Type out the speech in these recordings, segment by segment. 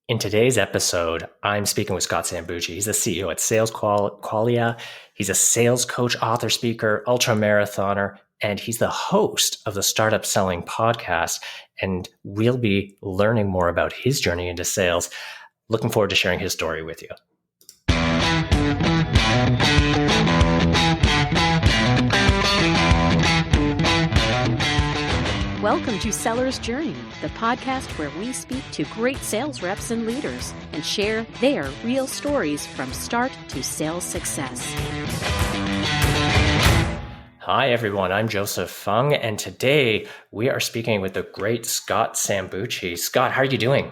In today's episode, I'm speaking with Scott Sambucci. He's the CEO at SalesQualia. He's a sales coach, author, speaker, ultra marathoner, and he's the host of the Startup Selling podcast. And we'll be learning more about his journey into sales. Looking forward to sharing his story with you. Welcome to Seller's Journey, the podcast where we speak to great sales reps and leaders and share their real stories from start to sales success. Hi, everyone. I'm Joseph Fung, and today we are speaking with the great Scott Sambucci. Scott, how are you doing?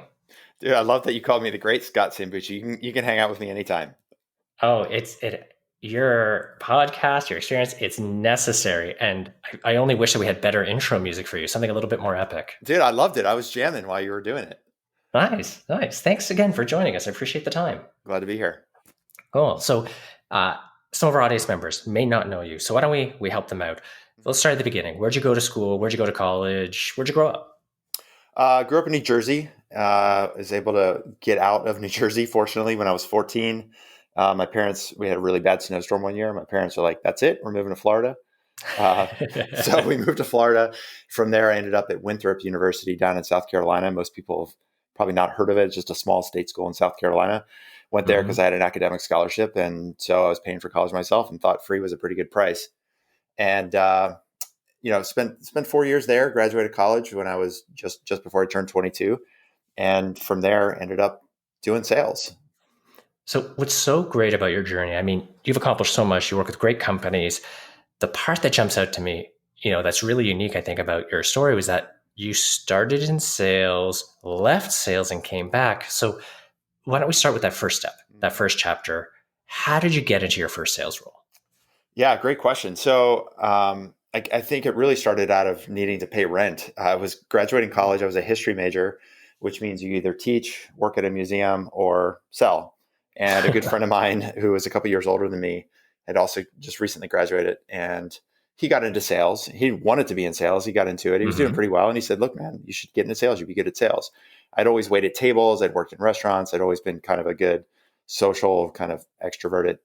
Dude, I love that you called me the great Scott Sambucci. You can hang out with me anytime. Oh, your podcast, your experience, it's necessary. And I only wish that we had better intro music for you, something a little bit more epic. Dude, I loved it. I was jamming while you were doing it. Nice. Thanks again for joining us. I appreciate the time. Glad to be here. Cool. So some of our audience members may not know you. So why don't we help them out? Let's start at the beginning. Where'd you go to school? Where'd you go to college? Where'd you grow up? Grew up in New Jersey. Was able to get out of New Jersey, fortunately, when I was 14. My parents, we had a really bad snowstorm one year. My parents were like, that's it, we're moving to Florida. So we moved to Florida. From there, I ended up at Winthrop University down in South Carolina. Most people have probably not heard of it. It's just a small state school in South Carolina. Went there because I had an academic scholarship. And so I was paying for college myself and thought free was a pretty good price. And, spent 4 years there, graduated college when I was just before I turned 22. And from there, ended up doing sales. So what's so great about your journey? I mean, you've accomplished so much. You work with great companies. The part that jumps out to me, that's really unique, I think, about your story was that you started in sales, left sales, and came back. So why don't we start with that first step, that first chapter? How did you get into your first sales role? Yeah, great question. So I think it really started out of needing to pay rent. I was graduating college. I was a history major, which means you either teach, work at a museum, or sell. And a good friend of mine who was a couple years older than me had also just recently graduated, and he got into sales. He wanted to be in sales. He got into it. He was doing pretty well. And he said, look, man, you should get into sales. You'd be good at sales. I'd always waited tables. I'd worked in restaurants. I'd always been kind of a good social, kind of extroverted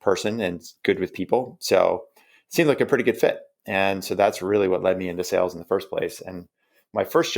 person and good with people. So it seemed like a pretty good fit. And so that's really what led me into sales in the first place. And my first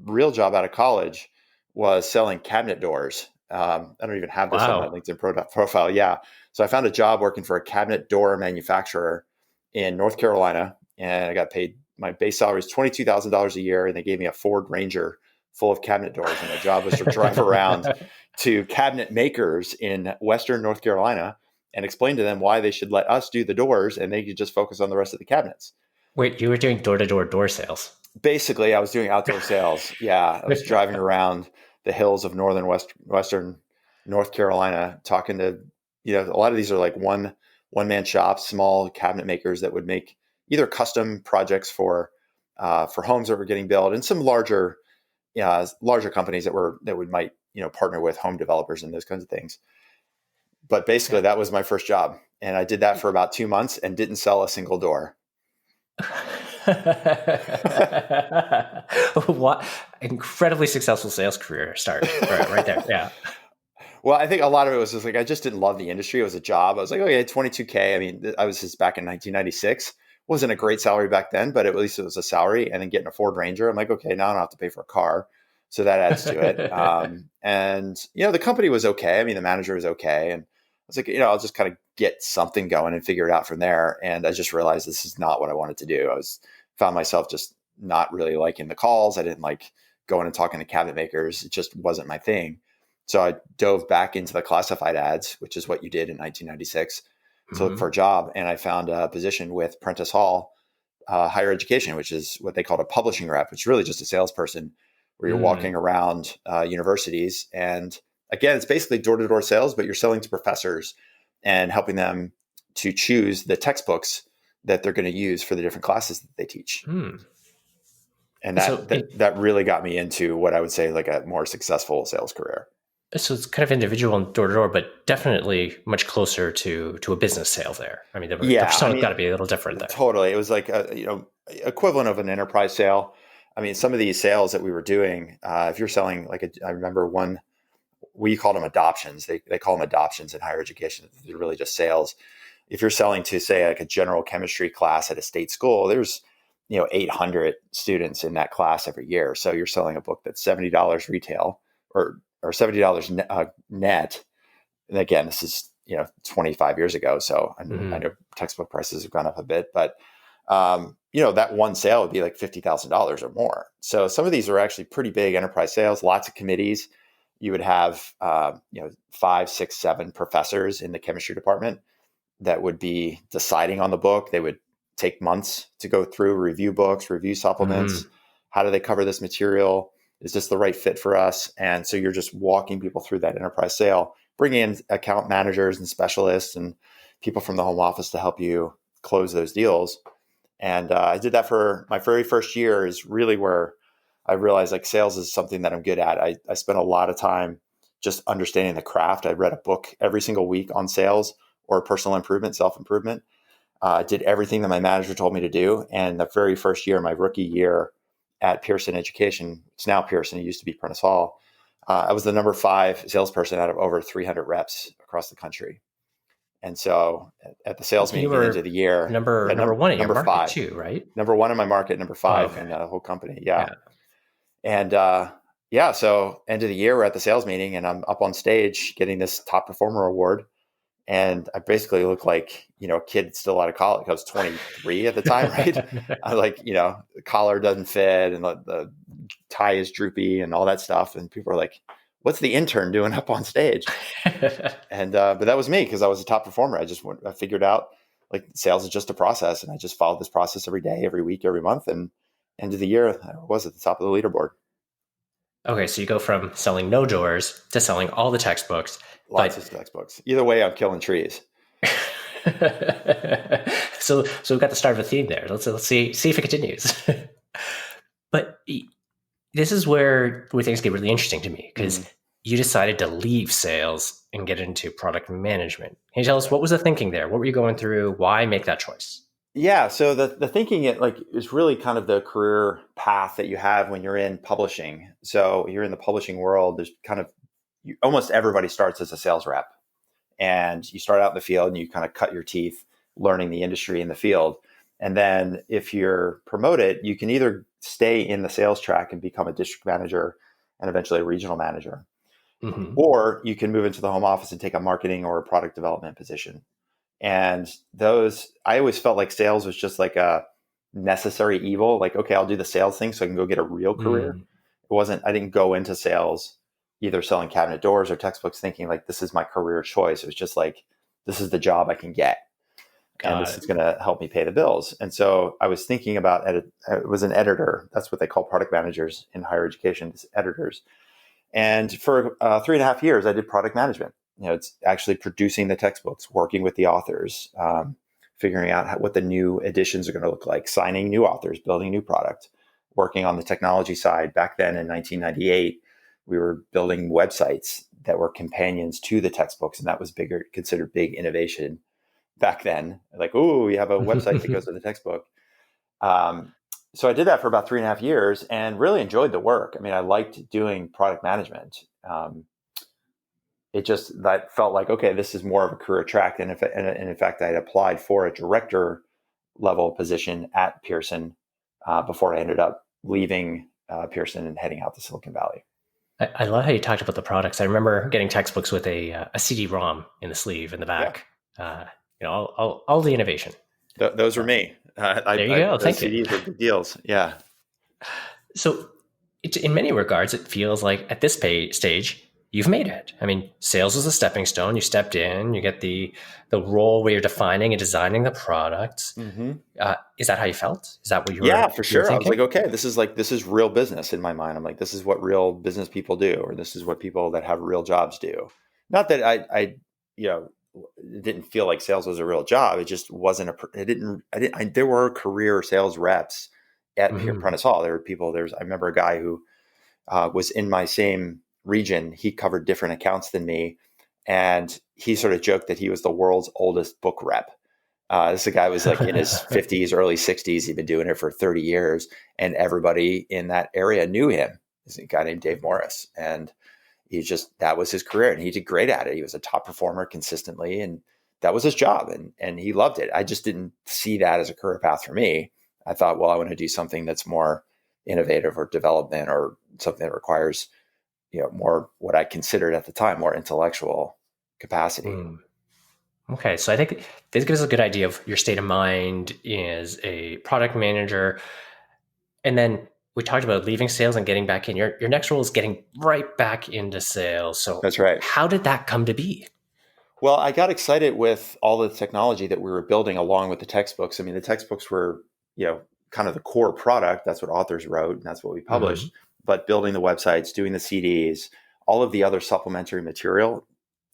real job out of college was selling cabinet doors. I don't even have this on my LinkedIn profile. Yeah. So I found a job working for a cabinet door manufacturer in North Carolina, and I got paid, my base salary is $22,000 a year. And they gave me a Ford Ranger full of cabinet doors. And my job was to drive around to cabinet makers in Western North Carolina and explain to them why they should let us do the doors and they could just focus on the rest of the cabinets. Wait, you were doing door-to-door door sales? Basically, I was doing outdoor sales. Yeah. I was driving around the hills of Western North Carolina, talking to, a lot of these are like one-man shops, small cabinet makers that would make either custom projects for homes that were getting built, and some larger companies that might partner with home developers and those kinds of things. But basically, that was my first job, and I did that for about 2 months and didn't sell a single door. What incredibly successful sales career start right there. Yeah. Well, I think a lot of it was just like, I just didn't love the industry. It was a job. I was like, okay, $22K. I mean, I was just back in 1996. Wasn't a great salary back then, but at least it was a salary. And then getting a Ford Ranger, I'm like, okay, now I don't have to pay for a car. So that adds to it. And the company was okay. I mean, the manager was okay. And I was like, I'll just kind of get something going and figure it out from there. And I just realized this is not what I wanted to do. Found myself just not really liking the calls. I didn't like going and talking to cabinet makers. It just wasn't my thing. So I dove back into the classified ads, which is what you did in 1996, to look for a job. And I found a position with Prentice Hall Higher Education, which is what they called a publishing rep, which is really just a salesperson where you're walking around universities. And again, it's basically door-to-door sales, but you're selling to professors and helping them to choose the textbooks that they're going to use for the different classes that they teach. And that really got me into what I would say like a more successful sales career. So it's kind of individual and door to door, but definitely much closer to a business sale there. I mean, the persona got to be a little different there. Totally. It was like equivalent of an enterprise sale. I mean, some of these sales that we were doing, if you're selling I remember one, we called them adoptions. They call them adoptions in higher education. They're really just sales. If you're selling to, say, like a general chemistry class at a state school, there's 800 students in that class every year. So you're selling a book that's $70 retail or $70 net. And again, this is 25 years ago. So I know textbook prices have gone up a bit, but that one sale would be like $50,000 or more. So some of these are actually pretty big enterprise sales, lots of committees. You would have, 5, 6, 7 professors in the chemistry department that would be deciding on the book. They would take months to go through, review books, review supplements. How do they cover this material? Is this the right fit for us? And so you're just walking people through that enterprise sale, bringing in account managers and specialists and people from the home office to help you close those deals. And I did that for my very first year, is really where I realized like sales is something that I'm good at. I spent a lot of time just understanding the craft. I read a book every single week on sales or personal improvement, self-improvement. I did everything that my manager told me to do. And the very first year, my rookie year at Pearson Education, it's now Pearson, it used to be Prentice Hall, I was the number 5 salesperson out of over 300 reps across the country. And so at the sales meeting at the end of the year, number one in your market 5 too, right? Number 1 in my market, number 5 in the whole company. Yeah. And so end of the year, we're at the sales meeting and I'm up on stage getting this top performer award. And I basically look like, a kid still out of college. I was 23 at the time, right? I the collar doesn't fit and the tie is droopy and all that stuff. And people are like, what's the intern doing up on stage? And, but that was me because I was a top performer. I figured out like sales is just a process. And I just followed this process every day, every week, every month. And end of the year, I was at the top of the leaderboard. Okay, so you go from selling no doors to selling all the textbooks. Lots of textbooks. Either way, I'm killing trees. So we've got the start of a theme there. Let's see if it continues. But this is where things get really interesting to me because you decided to leave sales and get into product management. Can you tell us what was the thinking there? What were you going through? Why make that choice? Yeah, so the thinking is really kind of the career path that you have when you're in publishing. So you're in the publishing world. There's almost everybody starts as a sales rep, and you start out in the field and you kind of cut your teeth learning the industry in the field. And then if you're promoted, you can either stay in the sales track and become a district manager and eventually a regional manager, or you can move into the home office and take a marketing or a product development position. And I always felt like sales was just like a necessary evil. Like, okay, I'll do the sales thing so I can go get a real career. I didn't go into sales either selling cabinet doors or textbooks thinking like, this is my career choice. It was just like, this is the job I can get. This is going to help me pay the bills. And so I was thinking about it was an editor. That's what they call product managers in higher education, editors. And for 3.5 years, I did product management. It's actually producing the textbooks, working with the authors, figuring out what the new editions are going to look like, signing new authors, building new product, working on the technology side. Back then in 1998, we were building websites that were companions to the textbooks. And that was considered big innovation back then. Like, oh, you have a website that goes with the textbook. So I did that for about 3.5 years and really enjoyed the work. I mean, I liked doing product management. That felt like, okay, this is more of a career track. And in fact, I had applied for a director level position at Pearson before I ended up leaving Pearson and heading out to Silicon Valley. I love how you talked about the products. I remember getting textbooks with a CD-ROM in the sleeve in the back. Yeah. All the innovation. Those were me. There you go. Thank you. CDs were big deals. Yeah. So in many regards, it feels like at this stage, you've made it. I mean, sales was a stepping stone. You stepped in, you get the role where you're defining and designing the products. Is that how you felt? Is that what you were? Yeah, for sure. I was like, okay, this is real business in my mind. I'm like, this is what real business people do, or this is what people that have real jobs do. Not that I it didn't feel like sales was a real job. It just wasn't there were career sales reps at Prentice Hall. There were people, I remember a guy who was in my same region. He covered different accounts than me. And he sort of joked that he was the world's oldest book rep. This guy was like in his 50s, early 60s. He'd been doing it for 30 years, and everybody in that area knew him. There's a guy named Dave Morris, and that was his career, and he did great at it. He was a top performer consistently, and that was his job, and he loved it. I just didn't see that as a career path for me. I thought, well, I want to do something that's more innovative or development or something that requires, more what I considered at the time, more intellectual capacity. Okay. So I think this gives us a good idea of your state of mind as a product manager. And then we talked about leaving sales and getting back in. Your next role is getting right back into sales. So that's right. How did that come to be? Well, I got excited with all the technology that we were building along with the textbooks. I mean, the textbooks were, kind of the core product. That's what authors wrote, and that's what we published. Mm-hmm. But building the websites, doing the CDs, all of the other supplementary material,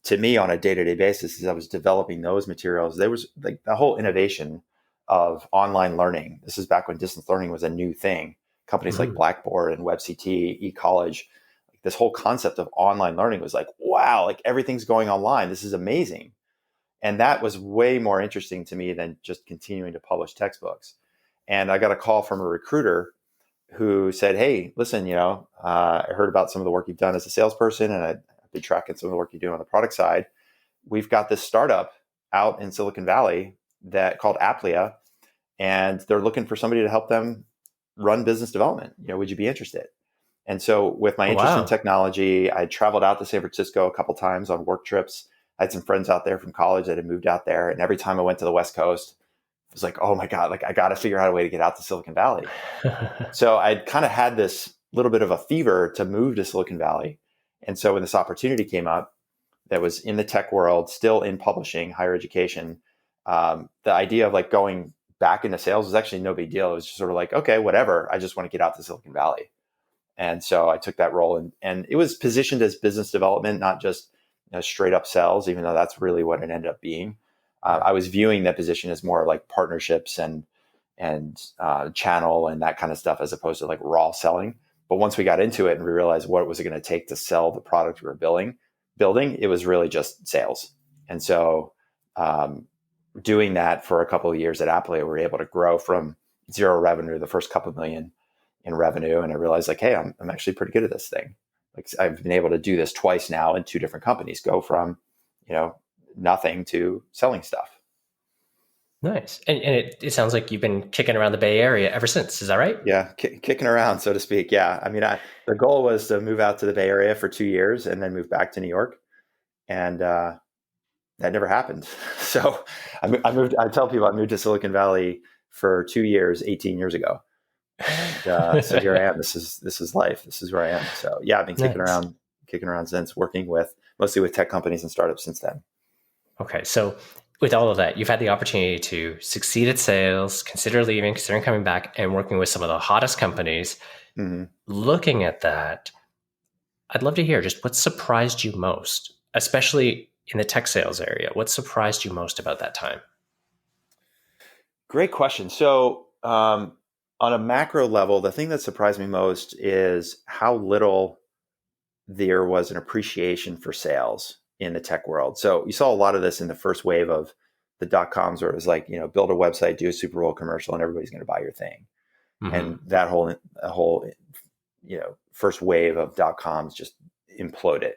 to me on a day-to-day basis, as I was developing those materials, there was like the whole innovation of online learning. This is back when distance learning was a new thing. Companies like Blackboard and WebCT, eCollege, like this whole concept of online learning was like, wow, like everything's going online. This is amazing. And that was way more interesting to me than just continuing to publish textbooks. And I got a call from a recruiter who said, hey, listen, I heard about some of the work you've done as a salesperson, and I've been tracking some of the work you do on the product side. We've got this startup out in Silicon Valley called Applia, and they're looking for somebody to help them run business development. Would you be interested? And so with my interest in technology, I traveled out to San Francisco a couple times on work trips. I had some friends out there from college that had moved out there. And every time I went to the West Coast, it was like, oh my God, like I got to figure out a way to get out to Silicon Valley. So I'd kind of had this little bit of a fever to move to Silicon Valley. And so when this opportunity came up that was in the tech world, still in publishing, higher education, the idea of like going back into sales was actually no big deal. It was just sort of like, okay, whatever. I just want to get out to Silicon Valley. And so I took that role, and it was positioned as business development, not just straight up sales, even though that's really what it ended up being. I was viewing that position as more like partnerships and channel and that kind of stuff, as opposed to like raw selling. But once we got into it and we realized what was it going to take to sell the product we were building, it was really just sales. And so doing that for a couple of years at Applia, we were able to grow from zero revenue, the first couple million in revenue. And I realized like, hey, I'm actually pretty good at this thing. Like I've been able to do this twice now in two different companies, go from, nothing to selling stuff. Nice. And it sounds like you've been kicking around the Bay Area ever since. Is that right? Yeah. Kicking around, so to speak. Yeah. I mean, the goal was to move out to the Bay Area for 2 years and then move back to New York. And that never happened. So I tell people I moved to Silicon Valley for 2 years, 18 years ago. And so here I am. This is life. This is where I am. So yeah, I've been kicking around since, working mostly with tech companies and startups since then. Okay. So with all of that, you've had the opportunity to succeed at sales, consider leaving, considering coming back and working with some of the hottest companies. Mm-hmm. Looking at that, I'd love to hear just what surprised you most, especially in the tech sales area. What surprised you most about that time? Great question. So on a macro level, the thing that surprised me most is how little there was an appreciation for sales in the tech world. So you saw a lot of this in the first wave of the dot-coms, where it was like, build a website, do a Super Bowl commercial, and everybody's going to buy your thing. Mm-hmm. And that whole first wave of dot-coms just imploded.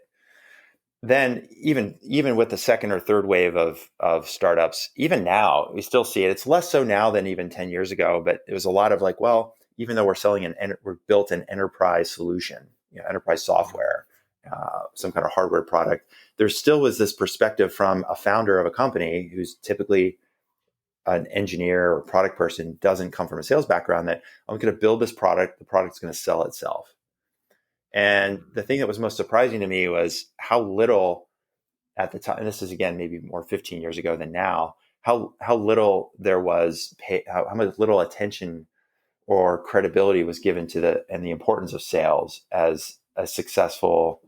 Then even with the second or third wave of startups, even now, we still see it. It's less so now than even 10 years ago, but it was a lot of like, well, even though we're built an enterprise solution, enterprise software, some kind of hardware product, there still was this perspective from a founder of a company who's typically an engineer or product person, doesn't come from a sales background, that I'm going to build this product, the product's going to sell itself. And the thing that was most surprising to me was how little at the time, and this is again, maybe more 15 years ago than now, how little there was, how much little attention or credibility was given to the importance of sales as a successful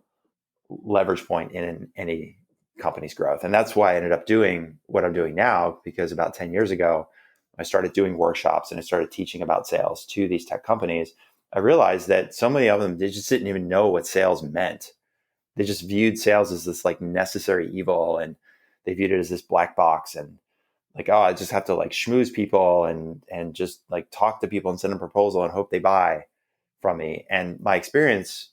leverage point in any company's growth. And that's why I ended up doing what I'm doing now, because about 10 years ago, I started doing workshops and I started teaching about sales to these tech companies. I realized that so many of them, they just didn't even know what sales meant. They just viewed sales as this like necessary evil, and they viewed it as this black box. And like, oh, I just have to like schmooze people and just like talk to people and send them a proposal and hope they buy from me. And my experience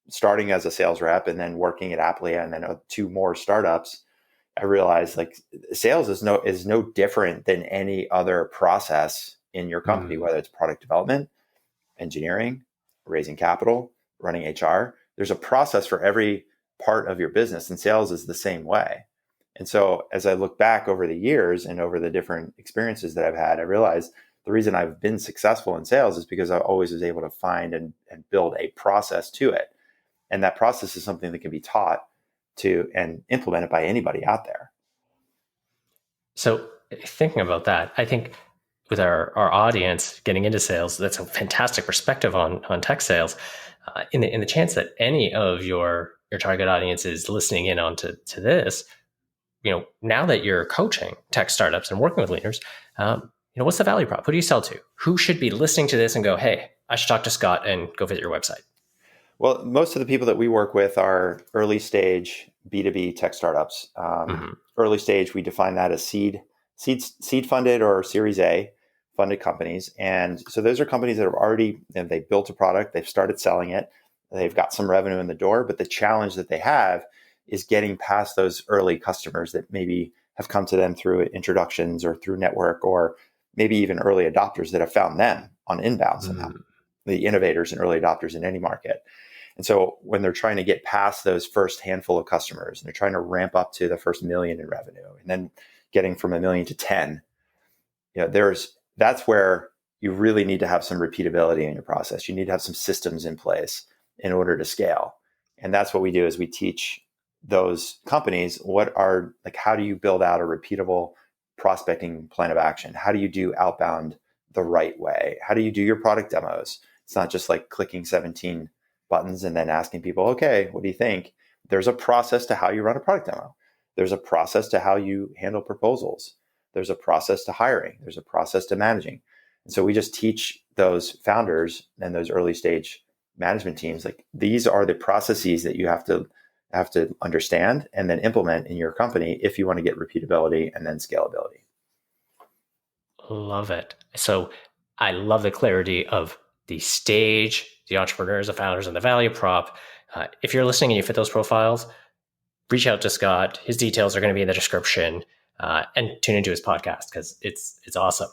starting as a sales rep and then working at Applia and then two more startups, I realized like sales is no different than any other process in your company, whether it's product development, engineering, raising capital, running HR. There's a process for every part of your business, and sales is the same way. And so as I look back over the years and over the different experiences that I've had, I realized the reason I've been successful in sales is because I always was able to find and build a process to it. And that process is something that can be taught to and implemented by anybody out there. So thinking about that, I think with our audience getting into sales, that's a fantastic perspective on tech sales. In the chance that any of your target audience is listening in on to this, now that you're coaching tech startups and working with leaders, what's the value prop? Who do you sell to? Who should be listening to this and go, hey, I should talk to Scott and go visit your website? Well, most of the people that we work with are early stage B2B tech startups. Early stage, we define that as seed funded or Series A funded companies. And so those are companies that have already, they built a product, they've started selling it, they've got some revenue in the door, but the challenge that they have is getting past those early customers that maybe have come to them through introductions or through network, or maybe even early adopters that have found them on inbound somehow, the innovators and early adopters in any market. And so when they're trying to get past those first handful of customers and they're trying to ramp up to the first $1 million in revenue and then getting from 1 million to 10, that's where you really need to have some repeatability in your process. You need to have some systems in place in order to scale. And that's what we do is we teach those companies how do you build out a repeatable prospecting plan of action? How do you do outbound the right way? How do you do your product demos? It's not just like clicking 17 buttons and then asking people, okay, what do you think? There's a process to how you run a product demo. There's a process to how you handle proposals. There's a process to hiring. There's a process to managing. And so we just teach those founders and those early stage management teams, like these are the processes that you have to understand and then implement in your company if you want to get repeatability and then scalability. Love it. So I love the clarity of the stage, the entrepreneurs, the founders, and the value prop. If you're listening and you fit those profiles, reach out to Scott. His details are going to be in the description, and tune into his podcast because it's awesome.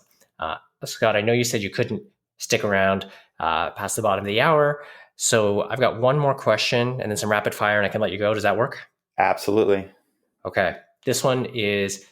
Scott, I know you said you couldn't stick around past the bottom of the hour. So I've got one more question and then some rapid fire and I can let you go. Does that work? Absolutely. Okay. This one is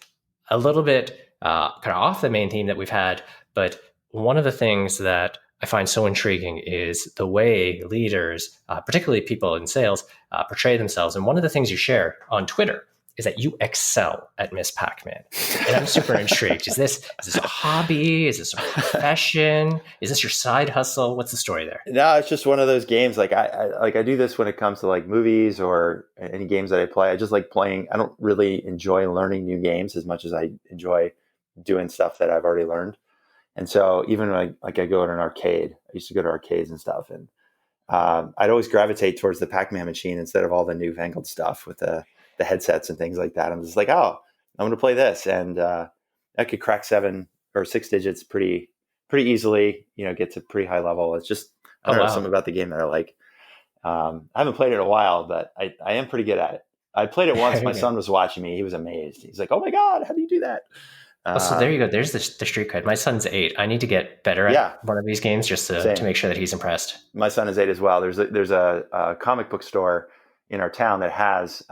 a little bit kind of off the main theme that we've had, but one of the things that I find so intriguing is the way leaders, particularly people in sales, portray themselves. And one of the things you share on Twitter is that you excel at Miss Pac-Man. And I'm super intrigued. Is this a hobby? Is this a profession? Is this your side hustle? What's the story there? No, it's just one of those games. Like I do this when it comes to like movies or any games that I play. I just like playing. I don't really enjoy learning new games as much as I enjoy doing stuff that I've already learned. And so even when I go to an arcade, I used to go to arcades and stuff. And I'd always gravitate towards the Pac-Man machine instead of all the newfangled stuff with the headsets and things like that. I'm just like, oh, I'm going to play this. And I could crack 7 or 6 digits pretty easily, get to pretty high level. It's just, I don't know, something about the game that I like. I haven't played it in a while, but I am pretty good at it. I played it once. My son was watching me. He was amazed. He's like, oh my God, how do you do that? So there you go. There's the street cred. My son's 8. I need to get better at one of these games just to make sure that he's impressed. My son is 8 as well. There's a comic book store in our town that has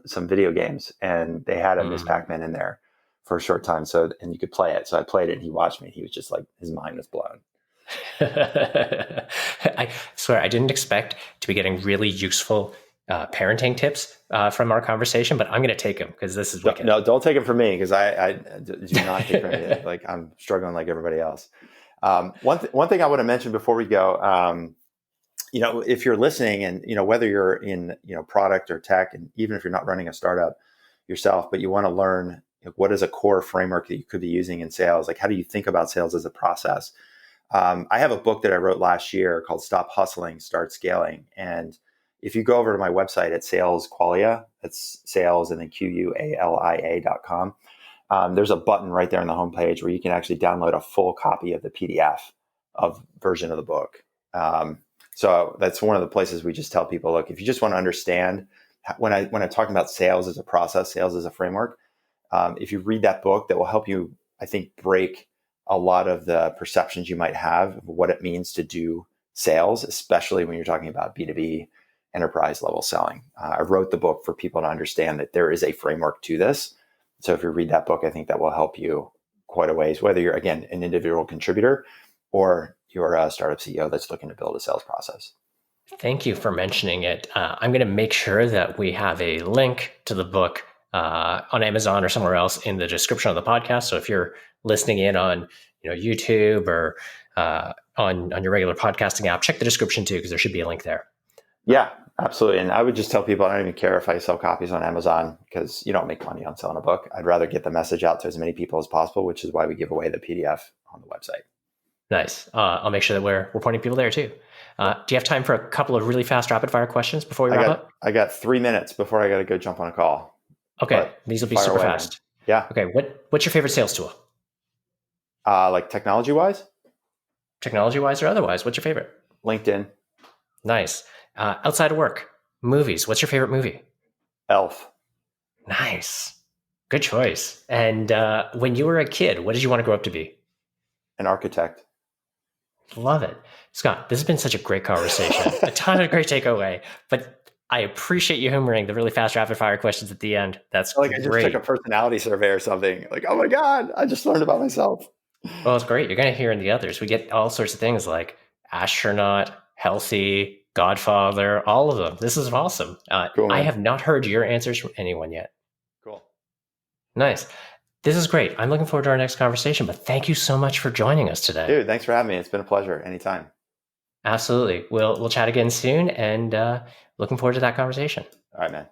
some video games, and they had a Miss Pac-Man in there for a short time. And you could play it. So I played it and he watched me. He was just like, his mind was blown. I swear I didn't expect to be getting really useful parenting tips from our conversation, but I'm going to take them because this is wicked. No, don't take them from me because I do not take them. Like I'm struggling like everybody else. One thing I want to mention before we go, if you're listening and, whether you're in, product or tech, and even if you're not running a startup yourself, but you want to learn what is a core framework that you could be using in sales, like how do you think about sales as a process? I have a book that I wrote last year called Stop Hustling, Start Scaling. And if you go over to my website at SalesQualia, that's sales and then QUALIA.com, there's a button right there on the homepage where you can actually download a full copy of the PDF of version of the book. So that's one of the places we just tell people, look, if you just want to understand when I'm talking about sales as a process, sales as a framework, if you read that book, that will help you, I think, break a lot of the perceptions you might have of what it means to do sales, especially when you're talking about B2B enterprise level selling. I wrote the book for people to understand that there is a framework to this. So if you read that book, I think that will help you quite a ways, whether you're, again, an individual contributor or you're a startup CEO that's looking to build a sales process. Thank you for mentioning it. I'm going to make sure that we have a link to the book on Amazon or somewhere else in the description of the podcast. So if you're listening in on YouTube or on your regular podcasting app, check the description too, because there should be a link there. Yeah, absolutely. And I would just tell people, I don't even care if I sell copies on Amazon because you don't make money on selling a book. I'd rather get the message out to as many people as possible, which is why we give away the PDF on the website. Nice. I'll make sure that we're pointing people there too. Do you have time for a couple of really fast rapid fire questions before we wrap up? I got 3 minutes before I got to go jump on a call. Okay. These will be super fast. Yeah. Okay. What's your favorite sales tool? Like technology wise? Technology wise or otherwise? What's your favorite? LinkedIn. Nice. Outside of work, movies. What's your favorite movie? Elf. Nice. Good choice. And when you were a kid, what did you want to grow up to be? An architect. Love it. Scott, this has been such a great conversation. A ton of great takeaway, but I appreciate you humoring the really fast rapid fire questions at the end. That's like I just took a personality survey or something. Like, oh my God, I just learned about myself. Well, it's great. You're going to hear in the others. We get all sorts of things like astronaut, healthy, Godfather, all of them. This is awesome. Cool, I have not heard your answers from anyone yet. Cool. Nice. This is great. I'm looking forward to our next conversation, but thank you so much for joining us today. Dude, thanks for having me. It's been a pleasure. Anytime. Absolutely. We'll chat again soon, and looking forward to that conversation. All right, man.